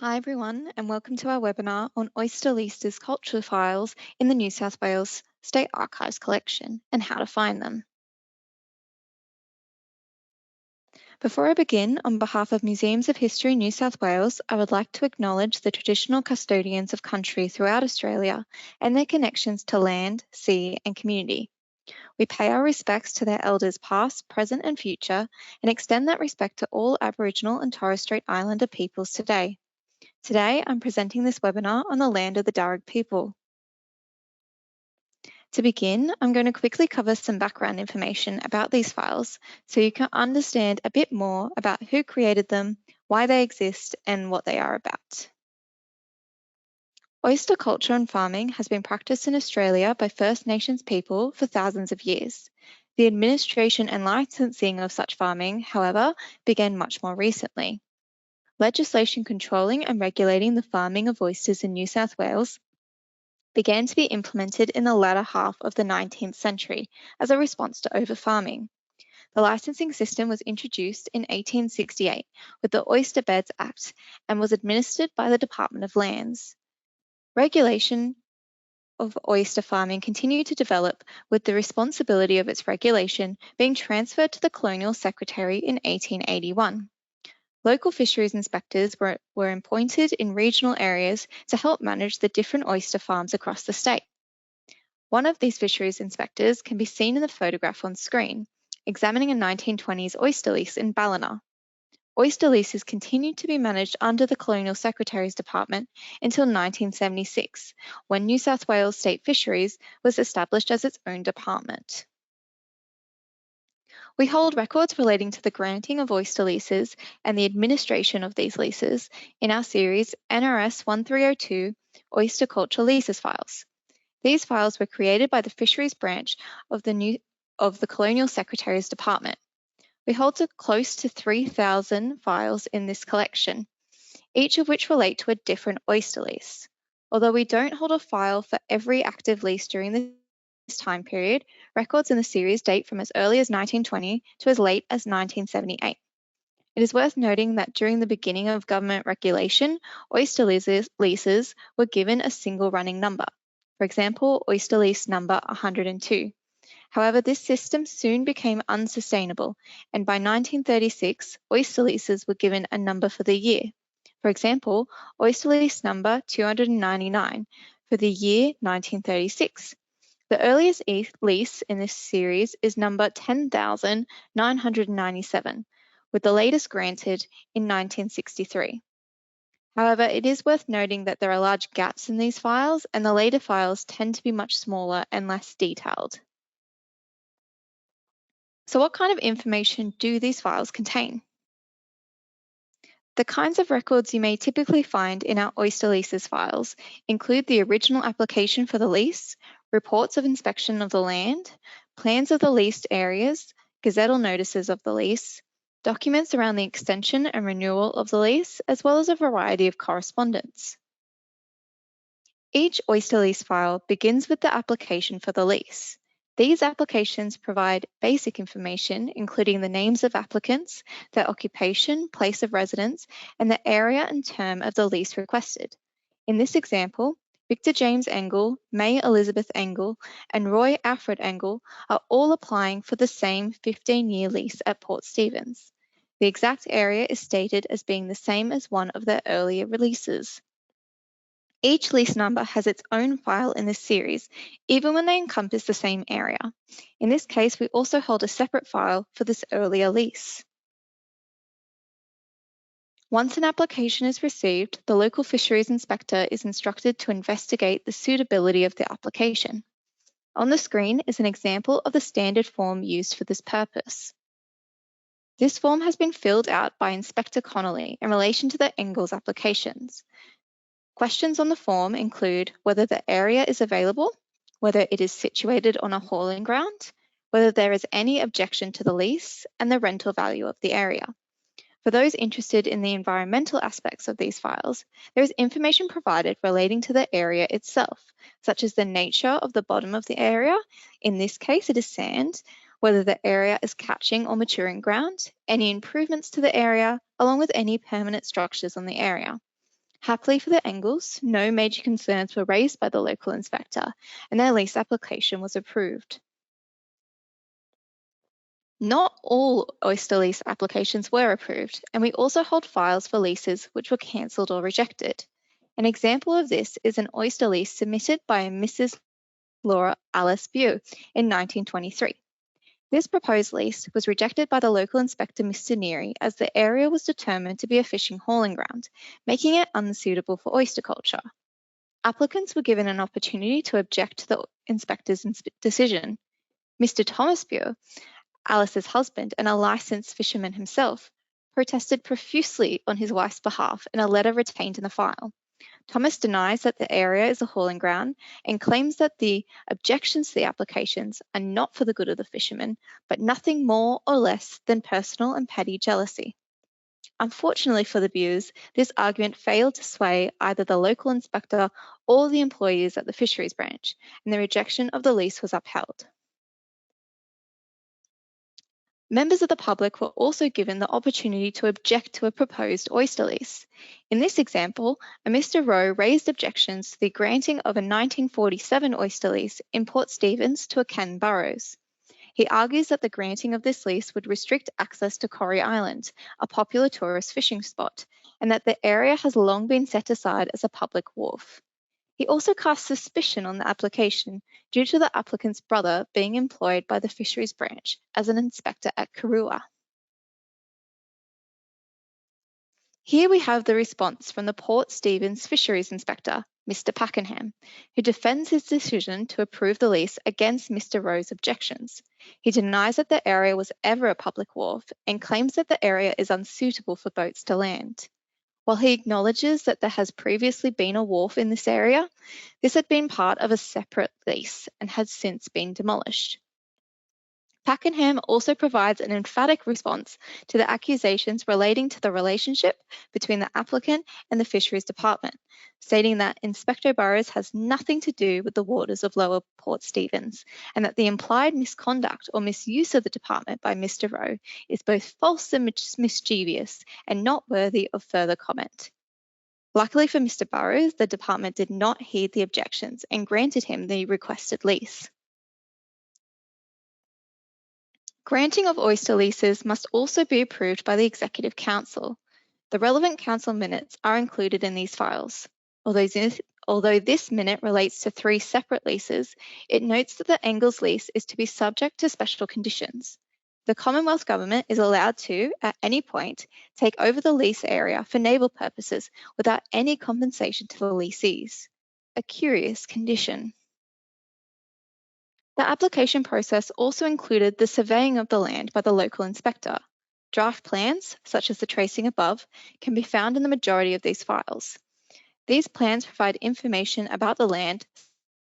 Hi everyone, and welcome to our webinar on Oyster Lease's culture files in the New South Wales State Archives collection and how to find them. Before I begin, on behalf of Museums of History New South Wales, I would like to acknowledge the traditional custodians of country throughout Australia and their connections to land, sea and community. We pay our respects to their elders past, present and future, and extend that respect to all Aboriginal and Torres Strait Islander peoples today. Today, I'm presenting this webinar on the land of the Darug people. To begin, I'm going to quickly cover some background information about these files so you can understand a bit more about who created them, why they exist, and what they are about. Oyster culture and farming has been practiced in Australia by First Nations people for thousands of years. The administration and licensing of such farming, however, began much more recently. Legislation controlling and regulating the farming of oysters in New South Wales began to be implemented in the latter half of the 19th century as a response to overfarming. The licensing system was introduced in 1868 with the Oyster Beds Act and was administered by the Department of Lands. Regulation of oyster farming continued to develop, with the responsibility of its regulation being transferred to the Colonial Secretary in 1881. Local fisheries inspectors were appointed in regional areas to help manage the different oyster farms across the state. One of these fisheries inspectors can be seen in the photograph on screen, examining a 1920s oyster lease in Ballina. Oyster leases continued to be managed under the Colonial Secretary's Department until 1976, when New South Wales State Fisheries was established as its own department. We hold records relating to the granting of oyster leases and the administration of these leases in our series NRS 1302 Oyster Culture Leases Files. These files were created by the Fisheries Branch of the Colonial Secretary's Department. We hold close to 3,000 files in this collection, each of which relate to a different oyster lease. Although we don't hold a file for every active lease during this time period, records in the series date from as early as 1920 to as late as 1978. It is worth noting that during the beginning of government regulation, oyster leases were given a single running number. For example, oyster lease number 102. However, this system soon became unsustainable, and by 1936, oyster leases were given a number for the year. For example, oyster lease number 299 for the year 1936. The earliest lease in this series is number 10,997, with the latest granted in 1963. However, it is worth noting that there are large gaps in these files, and the later files tend to be much smaller and less detailed. So what kind of information do these files contain? The kinds of records you may typically find in our oyster leases files include the original application for the lease, reports of inspection of the land, plans of the leased areas, gazettal notices of the lease, documents around the extension and renewal of the lease, as well as a variety of correspondence. Each oyster lease file begins with the application for the lease. These applications provide basic information, including the names of applicants, their occupation, place of residence, and the area and term of the lease requested. In this example, Victor James Engel, May Elizabeth Engel, and Roy Alfred Engel are all applying for the same 15-year lease at Port Stephens. The exact area is stated as being the same as one of their earlier releases. Each lease number has its own file in this series, even when they encompass the same area. In this case, we also hold a separate file for this earlier lease. Once an application is received, the local fisheries inspector is instructed to investigate the suitability of the application. On the screen is an example of the standard form used for this purpose. This form has been filled out by Inspector Connolly in relation to the Engels applications. Questions on the form include whether the area is available, whether it is situated on a hauling ground, whether there is any objection to the lease, and the rental value of the area. For those interested in the environmental aspects of these files, there is information provided relating to the area itself, such as the nature of the bottom of the area, in this case it is sand, whether the area is catching or maturing ground, any improvements to the area, along with any permanent structures on the area. Happily for the Engels, no major concerns were raised by the local inspector, and their lease application was approved. Not all oyster lease applications were approved, and we also hold files for leases which were cancelled or rejected. An example of this is an oyster lease submitted by a Mrs. Laura Alice Bew in 1923. This proposed lease was rejected by the local inspector, Mr. Neary, as the area was determined to be a fishing hauling ground, making it unsuitable for oyster culture. Applicants were given an opportunity to object to the inspector's decision. Mr. Thomas Bew, Alice's husband and a licensed fisherman himself, protested profusely on his wife's behalf in a letter retained in the file. Thomas denies that the area is a hauling ground and claims that the objections to the applications are not for the good of the fishermen, but nothing more or less than personal and petty jealousy. Unfortunately for the Bews, this argument failed to sway either the local inspector or the employees at the fisheries branch, and the rejection of the lease was upheld. Members of the public were also given the opportunity to object to a proposed oyster lease. In this example, a Mr. Rowe raised objections to the granting of a 1947 oyster lease in Port Stephens to a Ken Burrows. He argues that the granting of this lease would restrict access to Corrie Island, a popular tourist fishing spot, and that the area has long been set aside as a public wharf. He also cast suspicion on the application due to the applicant's brother being employed by the fisheries branch as an inspector at Karua. Here we have the response from the Port Stephens fisheries inspector, Mr. Pakenham, who defends his decision to approve the lease against Mr. Rowe's objections. He denies that the area was ever a public wharf and claims that the area is unsuitable for boats to land. While he acknowledges that there has previously been a wharf in this area, this had been part of a separate lease and has since been demolished. Pakenham also provides an emphatic response to the accusations relating to the relationship between the applicant and the Fisheries Department, stating that Inspector Burrows has nothing to do with the waters of Lower Port Stephens, and that the implied misconduct or misuse of the department by Mr. Rowe is both false and mischievous and not worthy of further comment. Luckily for Mr. Burrows, the department did not heed the objections and granted him the requested lease. Granting of oyster leases must also be approved by the Executive Council. The relevant council minutes are included in these files. Although this minute relates to 3 separate leases, it notes that the Engels lease is to be subject to special conditions. The Commonwealth Government is allowed to, at any point, take over the lease area for naval purposes without any compensation to the lessees. A curious condition. The application process also included the surveying of the land by the local inspector. Draft plans, such as the tracing above, can be found in the majority of these files. These plans provide information about the land,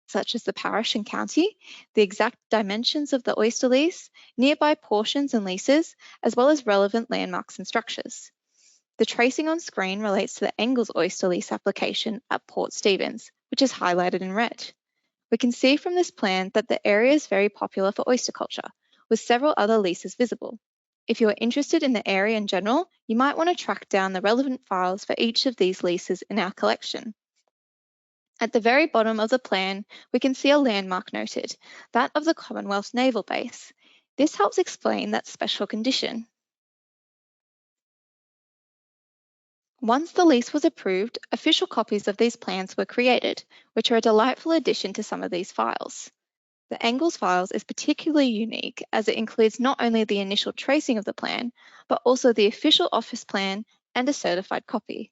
such as the parish and county, the exact dimensions of the oyster lease, nearby portions and leases, as well as relevant landmarks and structures. The tracing on screen relates to the Engels oyster lease application at Port Stephens, which is highlighted in red. We can see from this plan that the area is very popular for oyster culture, with several other leases visible. If you are interested in the area in general, you might want to track down the relevant files for each of these leases in our collection. At the very bottom of the plan, we can see a landmark noted, that of the Commonwealth Naval Base. This helps explain that special condition. Once the lease was approved, official copies of these plans were created, which are a delightful addition to some of these files. The Engels files is particularly unique as it includes not only the initial tracing of the plan, but also the official office plan and a certified copy.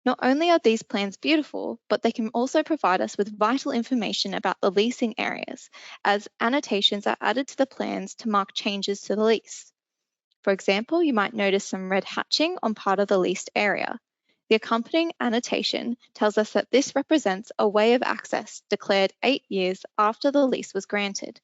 Not only are these plans beautiful, but they can also provide us with vital information about the leasing areas, as annotations are added to the plans to mark changes to the lease. For example, you might notice some red hatching on part of the leased area. The accompanying annotation tells us that this represents a way of access declared 8 years after the lease was granted.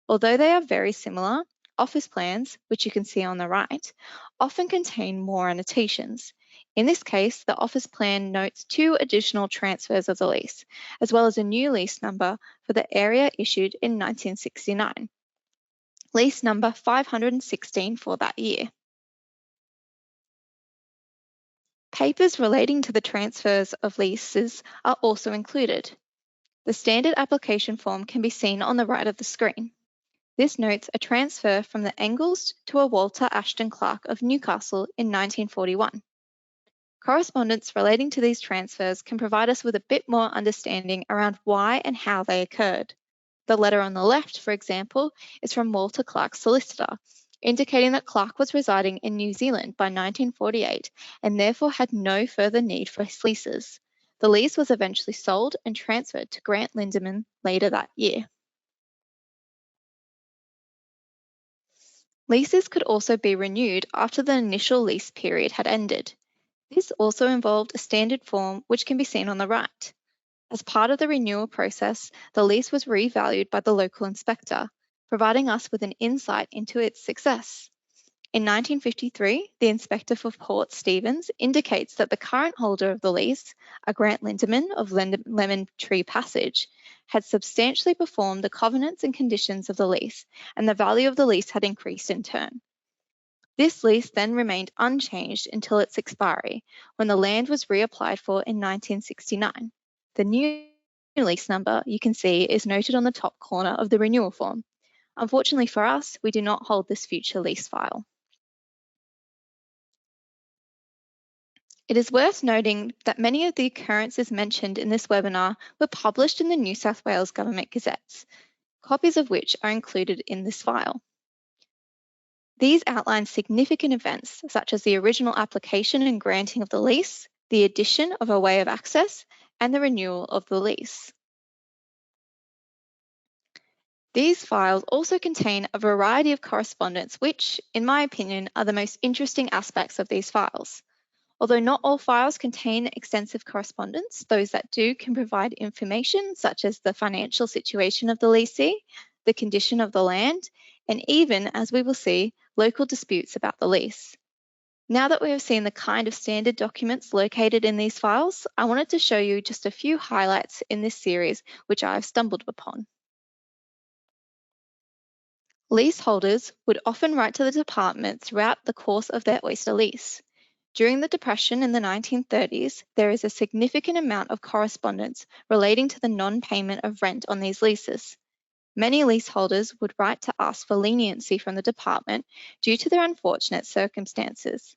Although they are very similar, office plans, which you can see on the right, often contain more annotations. In this case, the office plan notes 2 additional transfers of the lease, as well as a new lease number for the area issued in 1969. Lease number 516 for that year. Papers relating to the transfers of leases are also included. The standard application form can be seen on the right of the screen. This notes a transfer from the Engels to a Walter Ashton Clark of Newcastle in 1941. Correspondence relating to these transfers can provide us with a bit more understanding around why and how they occurred. The letter on the left, for example, is from Walter Clark's solicitor, indicating that Clark was residing in New Zealand by 1948 and therefore had no further need for his leases. The lease was eventually sold and transferred to Grant Lindemann later that year. Leases could also be renewed after the initial lease period had ended. This also involved a standard form which can be seen on the right. As part of the renewal process, the lease was revalued by the local inspector, providing us with an insight into its success. In 1953, the inspector for Port Stephens indicates that the current holder of the lease, a Grant Lindemann of Lemon Tree Passage, had substantially performed the covenants and conditions of the lease, and the value of the lease had increased in turn. This lease then remained unchanged until its expiry, when the land was reapplied for in 1969. The new lease number you can see is noted on the top corner of the renewal form. Unfortunately for us, we do not hold this future lease file. It is worth noting that many of the occurrences mentioned in this webinar were published in the New South Wales Government Gazettes, copies of which are included in this file. These outline significant events such as the original application and granting of the lease, the addition of a way of access, and the renewal of the lease. These files also contain a variety of correspondence which, in my opinion, are the most interesting aspects of these files. Although not all files contain extensive correspondence, those that do can provide information such as the financial situation of the leasee, the condition of the land, and even, as we will see, local disputes about the lease. Now that we have seen the kind of standard documents located in these files, I wanted to show you just a few highlights in this series which I have stumbled upon. Leaseholders would often write to the department throughout the course of their oyster lease. During the Depression in the 1930s, there is a significant amount of correspondence relating to the non-payment of rent on these leases. Many leaseholders would write to ask for leniency from the department due to their unfortunate circumstances.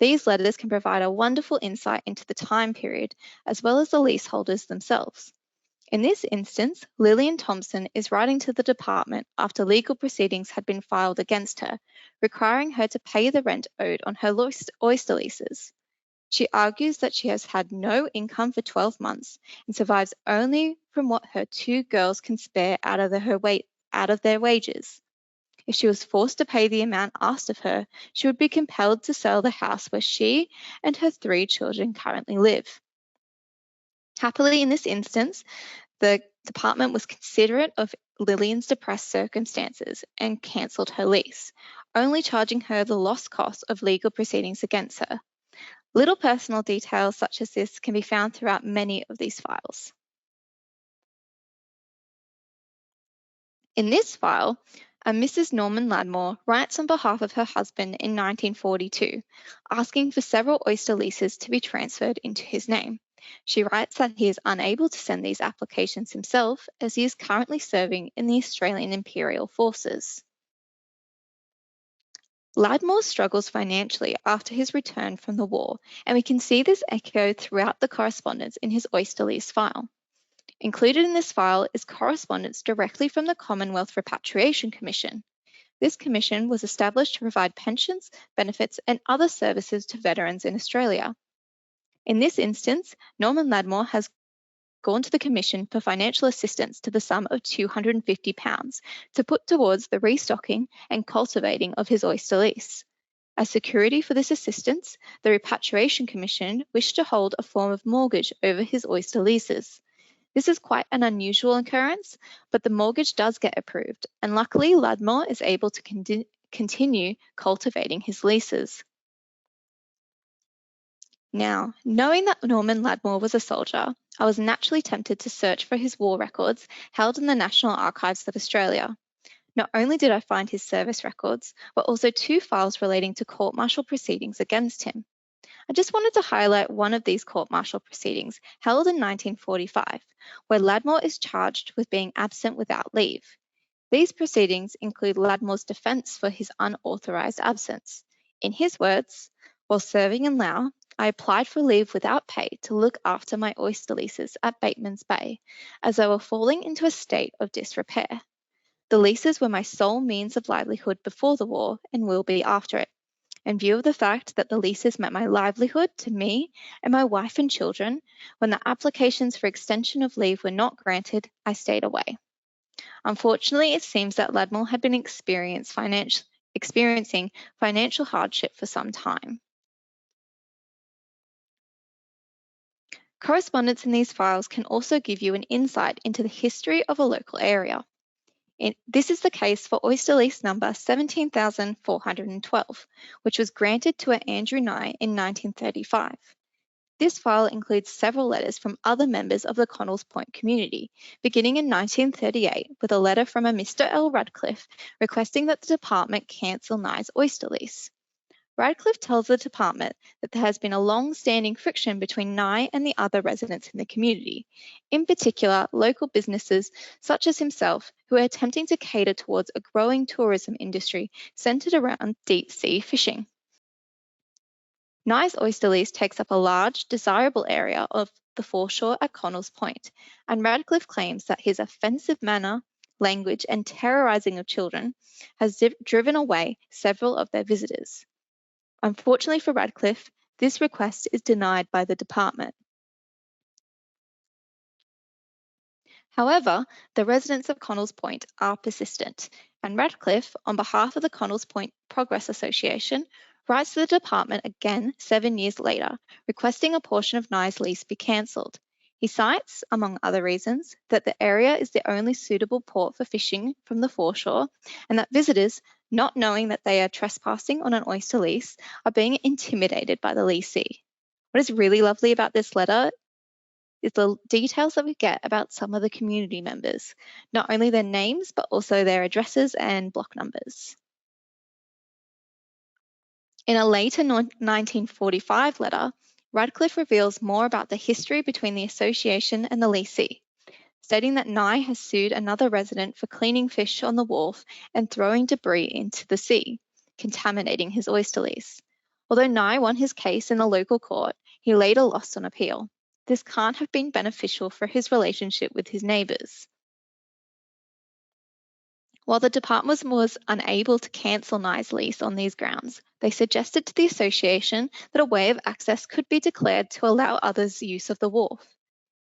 These letters can provide a wonderful insight into the time period, as well as the leaseholders themselves. In this instance, Lillian Thompson is writing to the department after legal proceedings had been filed against her, requiring her to pay the rent owed on her oyster leases. She argues that she has had no income for 12 months and survives only from what her two girls can spare out of their wages. If she was forced to pay the amount asked of her, she would be compelled to sell the house where she and her 3 children currently live. Happily, in this instance, the department was considerate of Lillian's depressed circumstances and cancelled her lease, only charging her the lost cost of legal proceedings against her. Little personal details such as this can be found throughout many of these files. In this file, a Mrs. Norman Ladmore writes on behalf of her husband in 1942, asking for several oyster leases to be transferred into his name. She writes that he is unable to send these applications himself as he is currently serving in the Australian Imperial Forces. Ladmore struggles financially after his return from the war, and we can see this echoed throughout the correspondence in his oyster lease file. Included in this file is correspondence directly from the Commonwealth Repatriation Commission. This commission was established to provide pensions, benefits, and other services to veterans in Australia. In this instance, Norman Ladmore has gone to the Commission for financial assistance to the sum of £250 to put towards the restocking and cultivating of his oyster lease. As security for this assistance, the Repatriation Commission wished to hold a form of mortgage over his oyster leases. This is quite an unusual occurrence, but the mortgage does get approved, and luckily Ladmore is able to continue cultivating his leases. Now, knowing that Norman Ladmore was a soldier, I was naturally tempted to search for his war records held in the National Archives of Australia. Not only did I find his service records, but also 2 files relating to court-martial proceedings against him. I just wanted to highlight one of these court-martial proceedings held in 1945, where Ladmore is charged with being absent without leave. These proceedings include Ladmore's defence for his unauthorised absence. In his words, while serving in Laos, I applied for leave without pay to look after my oyster leases at Bateman's Bay, as they were falling into a state of disrepair. The leases were my sole means of livelihood before the war and will be after it. In view of the fact that the leases meant my livelihood to me and my wife and children, when the applications for extension of leave were not granted, I stayed away. Unfortunately, it seems that Ladmore had been experiencing financial hardship for some time. Correspondence in these files can also give you an insight into the history of a local area. This is the case for Oyster Lease number 17,412, which was granted to Andrew Nye in 1935. This file includes several letters from other members of the Connells Point community, beginning in 1938 with a letter from a Mr. L. Radcliffe requesting that the department cancel Nye's oyster lease. Radcliffe tells the department that there has been a long-standing friction between Nye and the other residents in the community, in particular local businesses such as himself who are attempting to cater towards a growing tourism industry centred around deep-sea fishing. Nye's oyster lease takes up a large, desirable area of the foreshore at Connells Point, and Radcliffe claims that his offensive manner, language, and terrorising of children has driven away several of their visitors. Unfortunately for Radcliffe, this request is denied by the department. However, the residents of Connells Point are persistent, and Radcliffe, on behalf of the Connells Point Progress Association, writes to the department again 7 years later, requesting a portion of Nye's lease be cancelled. He cites, among other reasons, that the area is the only suitable port for fishing from the foreshore, and that visitors, not knowing that they are trespassing on an oyster lease, are being intimidated by the leasee. What is really lovely about this letter is the details that we get about some of the community members, not only their names, but also their addresses and block numbers. In a later 1945 letter, Radcliffe reveals more about the history between the association and the leasee, stating that Nye has sued another resident for cleaning fish on the wharf and throwing debris into the sea, contaminating his oyster lease. Although Nye won his case in the local court, he later lost on appeal. This can't have been beneficial for his relationship with his neighbours. While the department was unable to cancel Nye's lease on these grounds, they suggested to the association that a way of access could be declared to allow others use of the wharf.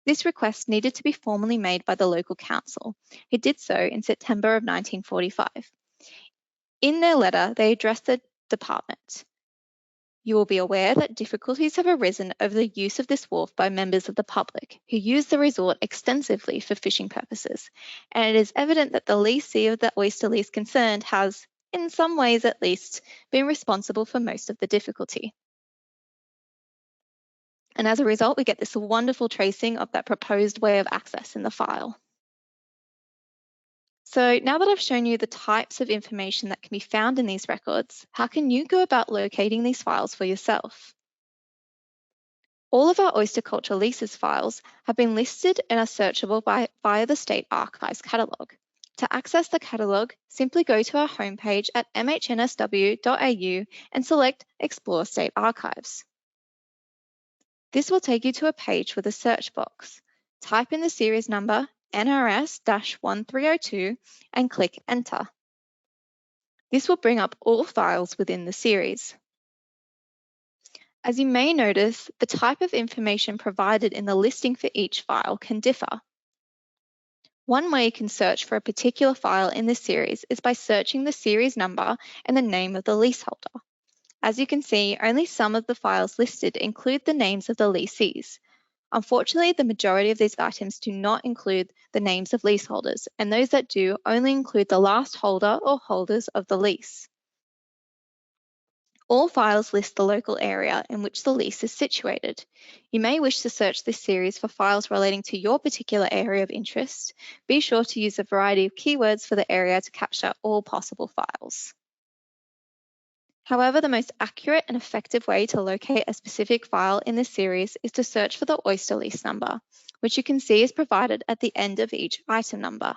This request needed to be formally made by the local council, who did so in September of 1945. In their letter, they addressed the department. You will be aware that difficulties have arisen over the use of this wharf by members of the public who use the resort extensively for fishing purposes, and it is evident that the leasee of the oyster lease concerned has, in some ways at least, been responsible for most of the difficulty. And as a result, we get this wonderful tracing of that proposed way of access in the file. So now that I've shown you the types of information that can be found in these records, how can you go about locating these files for yourself? All of our oyster culture leases files have been listed and are searchable via the State Archives catalogue. To access the catalogue, simply go to our homepage at mhnsw.au and select Explore State Archives. This will take you to a page with a search box. Type in the series number NRS-1302 and click Enter. This will bring up all files within the series. As you may notice, the type of information provided in the listing for each file can differ. One way you can search for a particular file in this series is by searching the series number and the name of the leaseholder. As you can see, only some of the files listed include the names of the leasees. Unfortunately, the majority of these items do not include the names of leaseholders, and those that do only include the last holder or holders of the lease. All files list the local area in which the lease is situated. You may wish to search this series for files relating to your particular area of interest. Be sure to use a variety of keywords for the area to capture all possible files. However, the most accurate and effective way to locate a specific file in this series is to search for the oyster lease number, which you can see is provided at the end of each item number.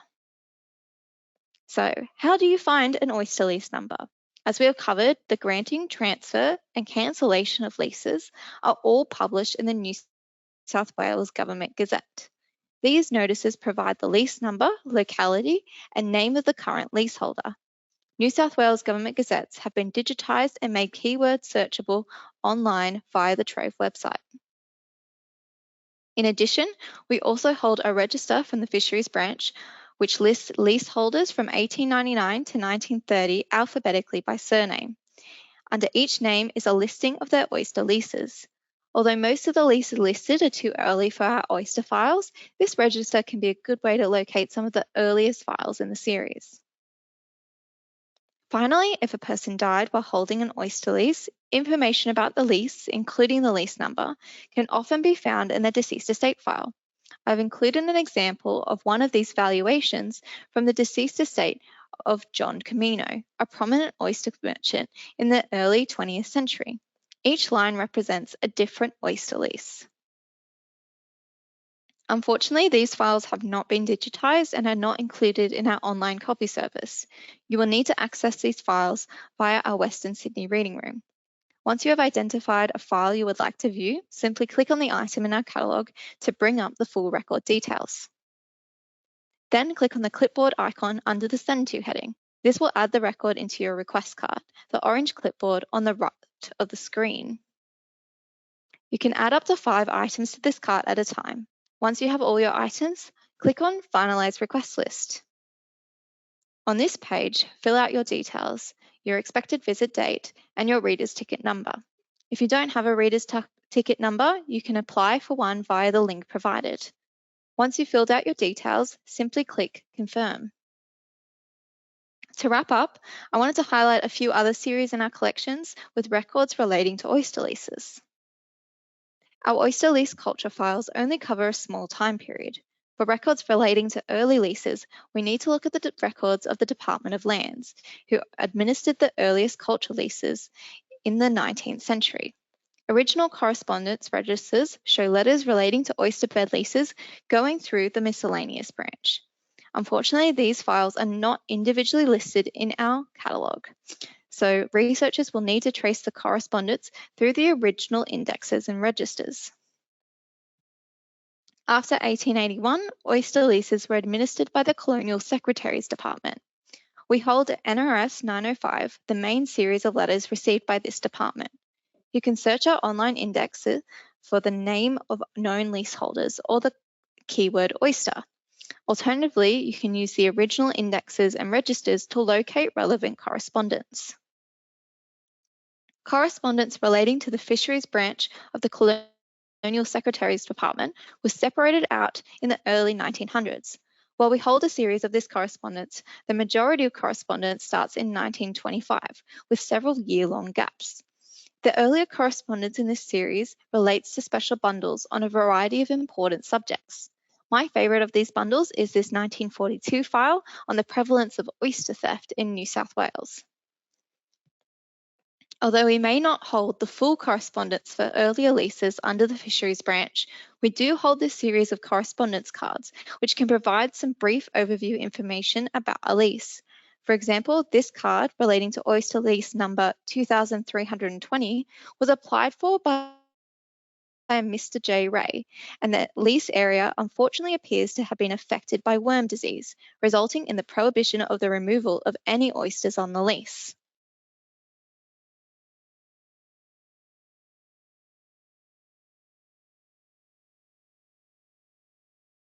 So, how do you find an oyster lease number? As we have covered, the granting, transfer, and cancellation of leases are all published in the New South Wales Government Gazette. These notices provide the lease number, locality, and name of the current leaseholder. New South Wales Government Gazettes have been digitised and made keyword searchable online via the Trove website. In addition, we also hold a register from the fisheries branch which lists leaseholders from 1899 to 1930 alphabetically by surname. Under each name is a listing of their oyster leases. Although most of the leases listed are too early for our oyster files, this register can be a good way to locate some of the earliest files in the series. Finally, if a person died while holding an oyster lease, information about the lease, including the lease number, can often be found in the deceased estate file. I've included an example of one of these valuations from the deceased estate of John Camino, a prominent oyster merchant in the early 20th century. Each line represents a different oyster lease. Unfortunately, these files have not been digitised and are not included in our online copy service. You will need to access these files via our Western Sydney reading room. Once you have identified a file you would like to view, simply click on the item in our catalogue to bring up the full record details. Then click on the clipboard icon under the Send To heading. This will add the record into your request card, the orange clipboard on the right of the screen. You can add up to 5 items to this cart at a time. Once you have all your items, click on Finalize Request List. On this page, fill out your details, your expected visit date, and your reader's ticket number. If you don't have a reader's ticket number, you can apply for one via the link provided. Once you've filled out your details, simply click Confirm. To wrap up, I wanted to highlight a few other series in our collections with records relating to oyster leases. Our Oyster Lease Culture files only cover a small time period. For records relating to early leases, we need to look at the records of the Department of Lands, who administered the earliest culture leases in the 19th century. Original correspondence registers show letters relating to oyster bed leases going through the miscellaneous branch. Unfortunately, these files are not individually listed in our catalogue, so researchers will need to trace the correspondence through the original indexes and registers. After 1881, oyster leases were administered by the Colonial Secretary's Department. We hold NRS 905, the main series of letters received by this department. You can search our online indexes for the name of known leaseholders or the keyword oyster. Alternatively, you can use the original indexes and registers to locate relevant correspondence. Correspondence relating to the fisheries branch of the Colonial Secretary's Department was separated out in the early 1900s. While we hold a series of this correspondence, the majority of correspondence starts in 1925, with several year-long gaps. The earlier correspondence in this series relates to special bundles on a variety of important subjects. My favourite of these bundles is this 1942 file on the prevalence of oyster theft in New South Wales. Although we may not hold the full correspondence for earlier leases under the fisheries branch, we do hold this series of correspondence cards, which can provide some brief overview information about a lease. For example, this card relating to oyster lease number 2320 was applied for by Mr. J. Ray, and the lease area unfortunately appears to have been affected by worm disease, resulting in the prohibition of the removal of any oysters on the lease.